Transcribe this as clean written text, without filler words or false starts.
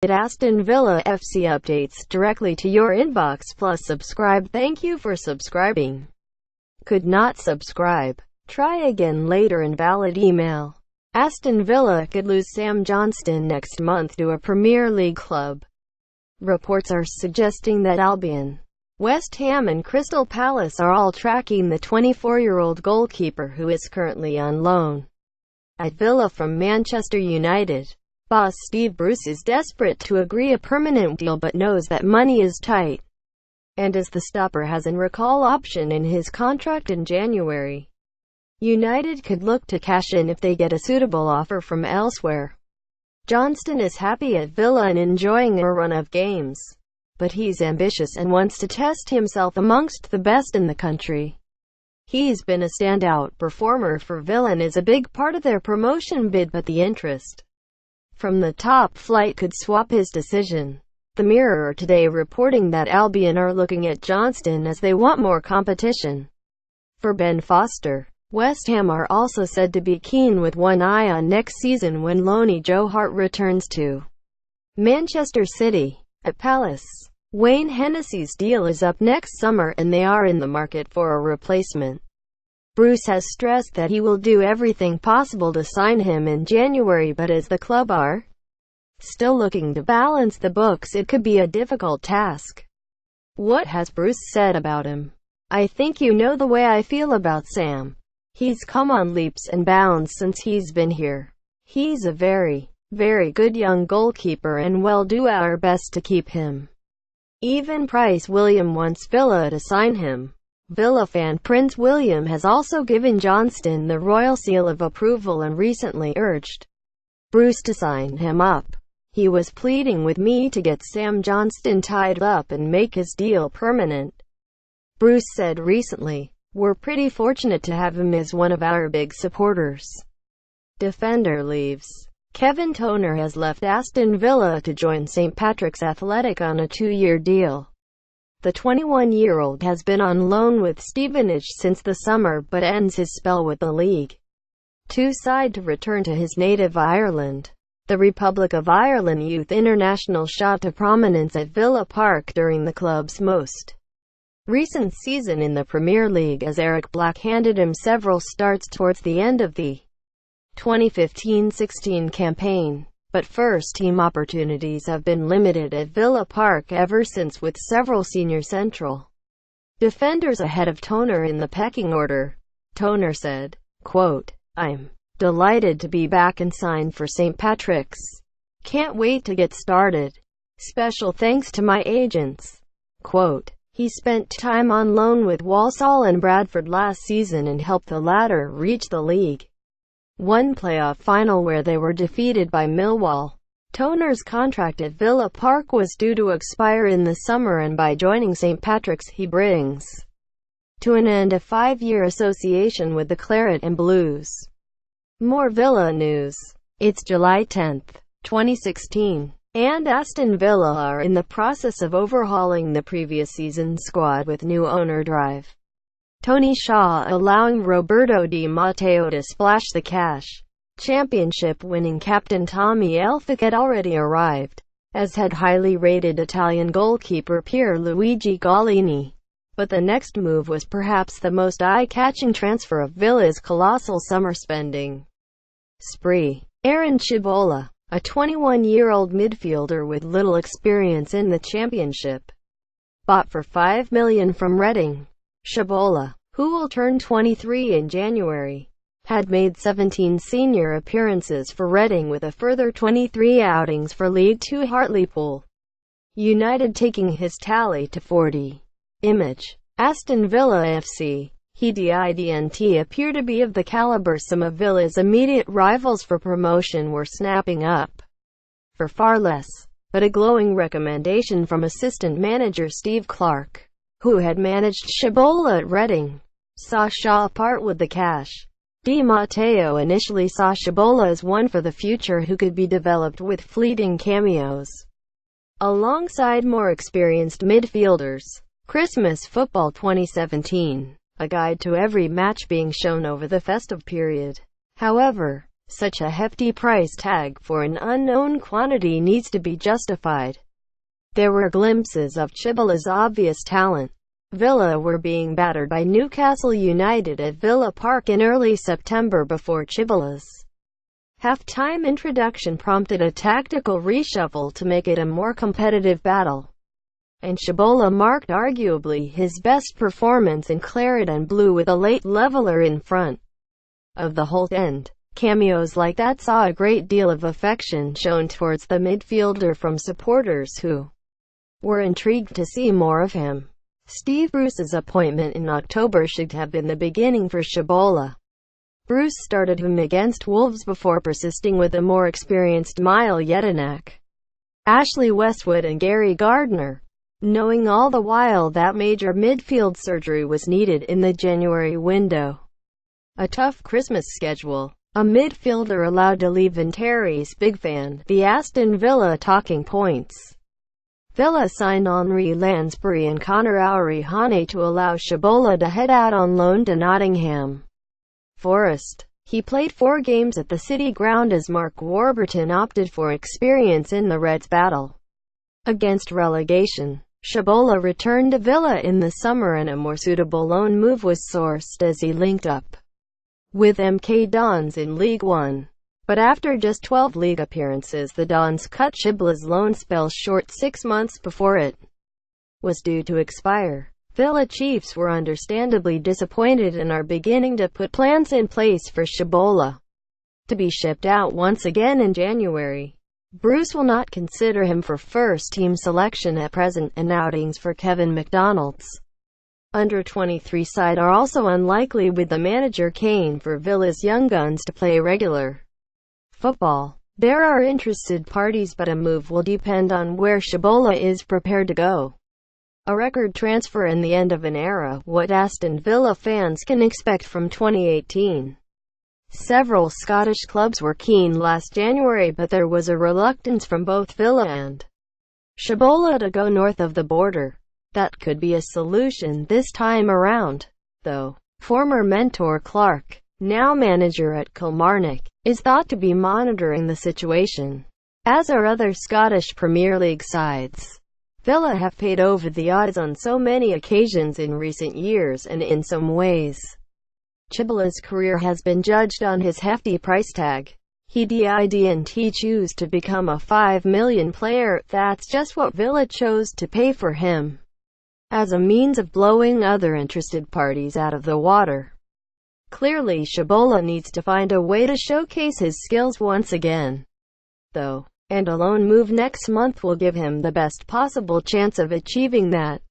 Aston Villa FC updates directly to your inbox. Plus subscribe. Thank you for subscribing. Could not subscribe? Try again later. Invalid email. Aston Villa could lose Sam Johnstone next month to a Premier League club. Reports are suggesting that Albion, West Ham and Crystal Palace are all tracking the 24-year-old goalkeeper who is currently on loan at Villa from Manchester United. Boss Steve Bruce is desperate to agree a permanent deal but knows that money is tight, and as the stopper has a recall option in his contract in January, United could look to cash in if they get a suitable offer from elsewhere. Johnstone is happy at Villa and enjoying a run of games, but he's ambitious and wants to test himself amongst the best in the country. He's been a standout performer for Villa and is a big part of their promotion bid, but the interest from the top flight could swap his decision. The Mirror today reporting that Albion are looking at Johnstone as they want more competition for Ben Foster. West Ham are also said to be keen with one eye on next season when loanee Joe Hart returns to Manchester City. At Palace, Wayne Hennessy's deal is up next summer and they are in the market for a replacement. Bruce has stressed that he will do everything possible to sign him in January, but as the club are still looking to balance the books, it could be a difficult task. What has Bruce said about him? I think you know the way I feel about Sam. He's come on leaps and bounds since he's been here. He's a very, very good young goalkeeper and we'll do our best to keep him. Even Prince William wants Villa to sign him. Villa fan Prince William has also given Johnstone the royal seal of approval and recently urged Bruce to sign him up. He was pleading with me to get Sam Johnstone tied up and make his deal permanent. Bruce said recently, "We're pretty fortunate to have him as one of our big supporters." Defender leaves. Kevin Toner has left Aston Villa to join St Patrick's Athletic on a 2-year deal. The 21-year-old has been on loan with Stevenage since the summer but ends his spell with the League Two side to return to his native Ireland. The Republic of Ireland youth international shot to prominence at Villa Park during the club's most recent season in the Premier League as Eric Black handed him several starts towards the end of the 2015-16 campaign. But first-team opportunities have been limited at Villa Park ever since, with several senior central defenders ahead of Toner in the pecking order. Toner said, quote, "I'm delighted to be back and signed for St. Patrick's. Can't wait to get started. Special thanks to my agents." Quote, he spent time on loan with Walsall and Bradford last season and helped the latter reach the League One playoff final where they were defeated by Millwall. Toner's contract at Villa Park was due to expire in the summer, and by joining St Patrick's he brings to an end a 5-year association with the Claret and Blues. More Villa news. It's July 10, 2016, and Aston Villa are in the process of overhauling the previous season's squad with new owner drive. Tony Shaw allowing Roberto Di Matteo to splash the cash. Championship-winning captain Tommy Elphick had already arrived, as had highly rated Italian goalkeeper Pierluigi Gollini. But the next move was perhaps the most eye-catching transfer of Villa's colossal summer spending spree. Aaron Cibola, a 21-year-old midfielder with little experience in the Championship, bought for $5 million from Reading. Cibola, who will turn 23 in January, had made 17 senior appearances for Reading with a further 23 outings for League Two Hartlepool United, taking his tally to 40. Image. Aston Villa FC. He didn't appear to be of the caliber some of Villa's immediate rivals for promotion were snapping up for far less, but a glowing recommendation from assistant manager Steve Clarke, who had managed Cibola at Reading, saw Shaw part with the cash. Di Matteo initially saw Cibola as one for the future who could be developed with fleeting cameos alongside more experienced midfielders. Christmas Football 2017, a guide to every match being shown over the festive period, However, such a hefty price tag for an unknown quantity needs to be justified. There were glimpses of Chibola's obvious talent. Villa were being battered by Newcastle United at Villa Park in early September before Chibola's half-time introduction prompted a tactical reshuffle to make it a more competitive battle. And Chibola marked arguably his best performance in claret and blue with a late leveler in front of the whole end. Cameos like that saw a great deal of affection shown towards the midfielder from supporters who were intrigued to see more of him. Steve Bruce's appointment in October should have been the beginning for Chibola. Bruce started him against Wolves before persisting with the more experienced Mile Jedinak, Ashley Westwood and Gary Gardner, knowing all the while that major midfield surgery was needed in the January window. A tough Christmas schedule. A midfielder allowed to leave and Terry's big fan, the Aston Villa talking points. Villa signed Henri Lansbury and Conor Aurihane to allow Chibola to head out on loan to Nottingham Forest. He played 4 games at the City Ground as Mark Warburton opted for experience in the Reds' battle against relegation. Chibola returned to Villa in the summer and a more suitable loan move was sourced as he linked up with MK Dons in League One. But after just 12 league appearances, the Dons cut Chibola's loan spell short 6 months before it was due to expire. Villa Chiefs were understandably disappointed and are beginning to put plans in place for Chibola to be shipped out once again in January. Bruce will not consider him for first-team selection at present, and outings for Kevin McDonald's under-23 side are also unlikely, with the manager keen for Villa's young guns to play regular football. There are interested parties, but a move will depend on where Chibola is prepared to go. A record transfer and the end of an era, what Aston Villa fans can expect from 2018. Several Scottish clubs were keen last January, but there was a reluctance from both Villa and Chibola to go north of the border. That could be a solution this time around, though. Former mentor Clark, now manager at Kilmarnock, is thought to be monitoring the situation, as are other Scottish Premier League sides. Villa have paid over the odds on so many occasions in recent years, and in some ways, Chibola's career has been judged on his hefty price tag. He didn't choose to become a $5 million player, that's just what Villa chose to pay for him, as a means of blowing other interested parties out of the water. Clearly Chibola needs to find a way to showcase his skills once again, though, and a loan move next month will give him the best possible chance of achieving that.